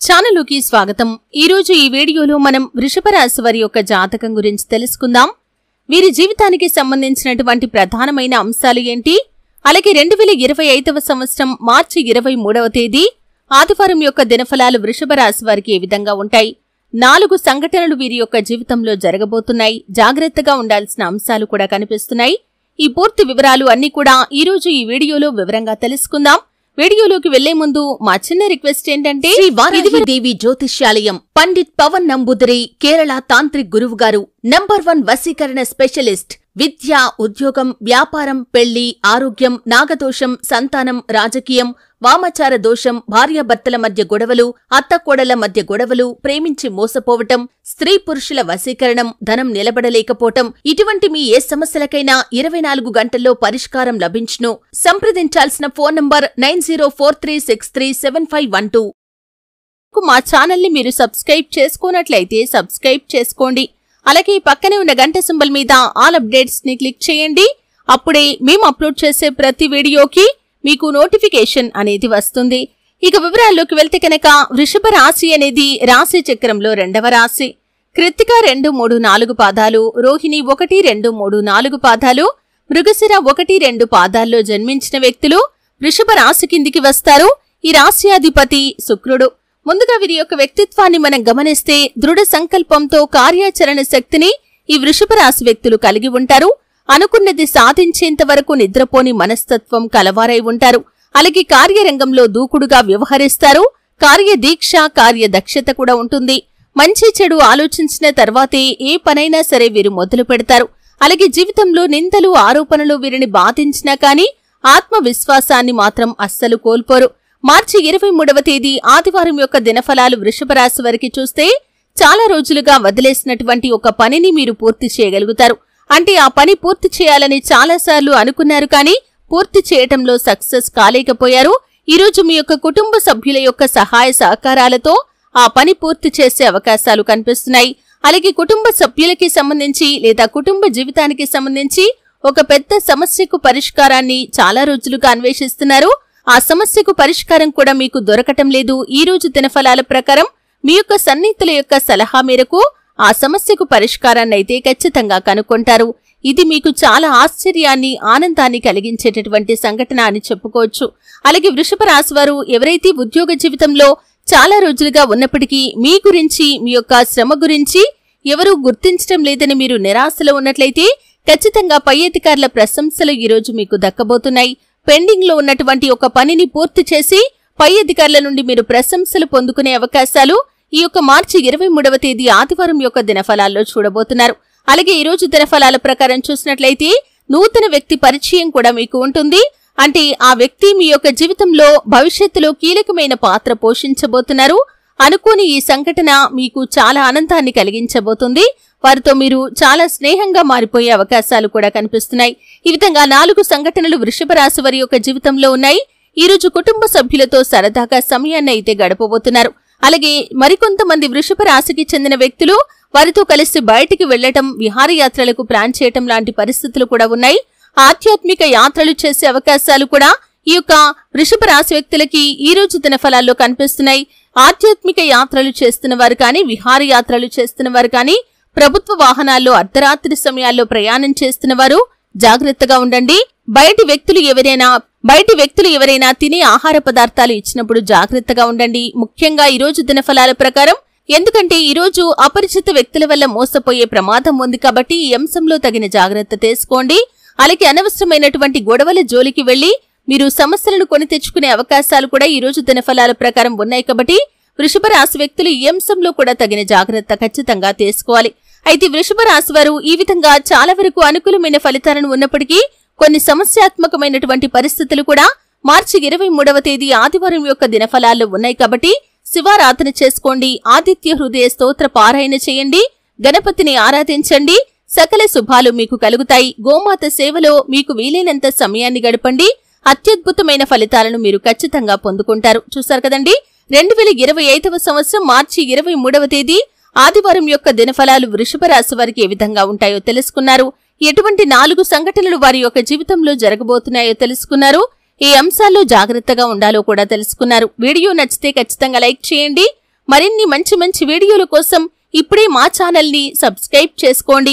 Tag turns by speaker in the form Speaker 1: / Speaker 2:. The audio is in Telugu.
Speaker 1: ఛానలుకి స్వాగతం। ఈ రోజు ఈ వీడియోలో మనం వృషభ రాశి వారి యొక్క జాతకం గురించి తెలుసుకుందాం। వీరి జీవితానికి సంబంధించినటువంటి ప్రధానమైన అంశాలు ఏంటి? అలాగే 2025వ సంవత్సరం మార్చి 23వ తేదీ ఆదివారం యొక్క దినఫలాలు వృషభ రాశి వారికి ఏ విధంగా ఉంటాయి? 4 సంఘటనలు వీరి యొక్క జీవితంలో జరగబోతున్నాయి। జాగ్రత్తగా ఉండాల్సిన అంశాలు కూడా కనిపిస్తున్నాయి। ఈ పూర్తి వివరాలు అన్ని కూడా ఈ రోజు ఈ వీడియోలో వివరంగా తెలుసుకుందాం। వీడియోలోకి వెళ్లే ముందు మా చిన్న రిక్వెస్ట్ ఏంటంటే శ్రీ వారాహిదేవి జ్యోతిష్యాలయం పండిత్ పవన్ నంబూదరి కేరళ తాంత్రిక్ గురువు గారు #1 వశీకరణ స్పెషలిస్ట్। విద్య, ఉద్యోగం, వ్యాపారం, పెళ్లి, ఆరోగ్యం, నాగదోషం, సంతానం, రాజకీయం, వామాచార దోషం, భార్యాభర్తల మధ్య గొడవలు, అత్తకోడల మధ్య గొడవలు, ప్రేమించి మోసపోవటం, స్త్రీ పురుషుల వశీకరణం, ధనం నిలబడలేకపోవటం, ఇటువంటి మీ ఏ సమస్యలకైనా 24 గంటల్లో పరిష్కారం లభించును। సంప్రదించాల్సిన ఫోన్ నంబర్ 9043637512। మా ఛానల్ని మీరు సబ్స్క్రైబ్ చేసుకోనట్లయితే సబ్స్క్రైబ్ చేసుకోండి। అలాగే పక్కనే ఉన్న గంట సింబల్ మీద ఆల్ అప్డేట్స్ ని క్లిక్ చేయండి। అప్పుడే మేము అప్లోడ్ చేసే ప్రతి వీడియోకి మీకు నోటిఫికేషన్ అనేది వస్తుంది। ఇక వివరాల్లోకి వెళ్తే కనుక వృషభ రాశి అనేది రాశి చక్రంలో 2వ రాశి। కృత్తిక 2, 3, 4 పాదాలు, రోహిణి 1, 2, 3, 4 పాదాలు, మృగశిర 1, 2 పాదాల్లో జన్మించిన వ్యక్తులు వృషభ రాశి కిందికి వస్తారు। ఈ రాశి అధిపతి శుక్రుడు। ముందుగా వీరి యొక్క వ్యక్తిత్వాన్ని మనం గమనిస్తే దృఢ సంకల్పంతో కార్యాచరణ శక్తిని ఈ వృషభ రాశి వ్యక్తులు కలిగి ఉంటారు। అనుకున్నది సాధించేంత వరకు నిద్రపోని మనస్తత్వం కలవారై ఉంటారు। అలాగే కార్యరంగంలో దూకుడుగా వ్యవహరిస్తారు। కార్యదీక్ష, కార్యదక్షత కూడా ఉంటుంది। మంచి చెడు ఆలోచించిన తర్వాతే ఏ పనైనా సరే వీరు మొదలు పెడతారు। అలాగే జీవితంలో నిందలు, ఆరోపణలు వీరిని బాధించినా కానీ ఆత్మవిశ్వాసాన్ని మాత్రం అస్సలు కోల్పోరు। మార్చి 23వ తేదీ ఆదివారం యొక్క దినఫలాలు వృషభ రాశి వారికి చూస్తే చాలా రోజులుగా వదిలేసినటువంటి ఒక పనిని మీరు పూర్తి చేయగలుగుతారు। అంటే ఆ పని పూర్తి చేయాలని చాలాసార్లు అనుకున్నారు కానీ పూర్తి చేయటంలో సక్సెస్ కాలేకపోయారు। ఈరోజు మీ యొక్క కుటుంబ సభ్యుల యొక్క సహాయ సహకారాలతో ఆ పని పూర్తి చేసే అవకాశాలు కనిపిస్తున్నాయి। అలాగే కుటుంబ సభ్యులకి సంబంధించి లేదా కుటుంబ జీవితానికి సంబంధించి ఒక పెద్ద సమస్యకు పరిష్కారాన్ని చాలా రోజులుగా అన్వేషిస్తున్నారు। ఆ సమస్యకు పరిష్కారం కూడా మీకు దొరకటం లేదు। ఈ రోజు దినఫలాల ప్రకారం మీ యొక్క సన్నిహితుల యొక్క సలహా మేరకు ఆ సమస్యకు పరిష్కారాన్ని అయితే ఖచ్చితంగా కనుక్కుంటారు। ఇది మీకు చాలా ఆశ్చర్యాన్ని, ఆనందాన్ని కలిగించేటటువంటి సంఘటన అని చెప్పుకోవచ్చు। అలాగే వృషభ రాశి వారు ఎవరైతే ఉద్యోగ జీవితంలో చాలా రోజులుగా ఉన్నప్పటికీ మీ గురించి, మీ యొక్క శ్రమ గురించి ఎవరూ గుర్తించడం లేదని మీరు నిరాశలో ఉన్నట్లయితే ఖచ్చితంగా పై అధికారుల ప్రశంసలు ఈరోజు మీకు దక్కబోతున్నాయి। పెండింగ్ లో ఉన్నటువంటి ఒక పనిని పూర్తి చేసి పై అధికారుల నుండి మీరు ప్రశంసలు పొందుకునే అవకాశాలు ఈ యొక్క మార్చి 23వ తేదీ ఆదివారం యొక్క దినఫలాల్లో చూడబోతున్నారు। అలాగే ఈ రోజు దినఫలాల ప్రకారం చూసినట్లయితే నూతన వ్యక్తి పరిచయం కూడా మీకు ఉంటుంది। అంటే ఆ వ్యక్తి మీ యొక్క జీవితంలో భవిష్యత్తులో కీలకమైన పాత్ర పోషించబోతున్నారు। అనుకోని ఈ సంఘటన మీకు చాలా ఆనందాన్ని కలిగించబోతుంది। వారితో మీరు చాలా స్నేహంగా మారిపోయే అవకాశాలు కూడా కనిపిస్తున్నాయి। ఈ విధంగా 4 సంఘటనలు వృషభ రాశి వారి యొక్క జీవితంలో ఉన్నాయి। ఈ రోజు కుటుంబ సభ్యులతో సరదాగా సమయాన్ని అయితే గడపబోతున్నారు। అలాగే మరికొంతమంది వృషభ రాశికి చెందిన వ్యక్తులు వారితో కలిసి బయటికి వెళ్లటం, విహారయాత్రలకు ప్లాన్ చేయటం లాంటి పరిస్థితులు కూడా ఉన్నాయి। ఆధ్యాత్మిక యాత్రలు చేసే అవకాశాలు కూడా ఈ యొక్క వృషభ రాశి వ్యక్తులకి ఈ రోజు దినఫలాల్లో కనిపిస్తున్నాయి। ఆధ్యాత్మిక యాత్రలు చేస్తున్న వారు కానీ, విహారయాత్రలు చేస్తున్న వారు కానీ, ప్రభుత్వ వాహనాల్లో అర్ధరాత్రి సమయాల్లో ప్రయాణం చేస్తున్న వారు జాగ్రత్తగా ఉండండి। బయటి వ్యక్తులు ఎవరైనా తినే ఆహార పదార్థాలు ఇచ్చినప్పుడు జాగ్రత్తగా ఉండండి। ముఖ్యంగా ఈ రోజు దినఫలాల ప్రకారం, ఎందుకంటే ఈ రోజు అపరిచిత వ్యక్తుల వల్ల మోసపోయే ప్రమాదం ఉంది కాబట్టి ఈ అంశంలో తగిన జాగ్రత్త తీసుకోండి। అలాగే అనవసరమైనటువంటి గొడవల జోలికి వెళ్లి మీరు సమస్యలను కొని తెచ్చుకునే అవకాశాలు కూడా ఈ రోజు దినఫలాల ప్రకారం ఉన్నాయి కాబట్టి వృషభ రాశి వ్యక్తులు ఈ అంశంలో కూడా తగిన జాగ్రత్త ఖచ్చితంగా తీసుకోవాలి। అయితే వృషభ రాశి వారు ఈ విధంగా చాలా వరకు అనుకూలమైన ఫలితాలను ఉన్నప్పటికీ కొన్ని సమస్యాత్మకమైనటువంటి పరిస్థితులు కూడా మార్చి 23వ తేదీ ఆదివారం యొక్క దినఫలాల్లో ఉన్నాయి కాబట్టి శివారాధన చేసుకోండి, ఆదిత్య హృదయ స్తోత్ర పారాయణ చేయండి, గణపతిని ఆరాధించండి, సకల శుభాలు మీకు కలుగుతాయి। గోమాత సేవలో మీకు వీలైనంత సమయాన్ని గడపండి, అత్యద్భుతమైన ఫలితాలను మీరు ఖచ్చితంగా పొందుకుంటారు। చూశారు కదండి, 2025వ సంవత్సరం మార్చి 23వ తేదీ ఆదివారం యొక్క దినఫలాలు వృషభ రాశి వారికి ఏ విధంగా ఉంటాయో తెలుసుకున్నారు। ఎటువంటి 4 సంఘటనలు వారి యొక్క జీవితంలో జరగబోతున్నాయో తెలుసుకున్నారు। ఏ అంశాల్లో జాగ్రత్తగా ఉండాలో కూడా తెలుసుకున్నారు। వీడియో నచ్చితే ఖచ్చితంగా లైక్ చేయండి। మరిన్ని మంచి మంచి వీడియోల కోసం ఇప్పుడే మా ఛానల్ని సబ్స్క్రైబ్ చేసుకోండి.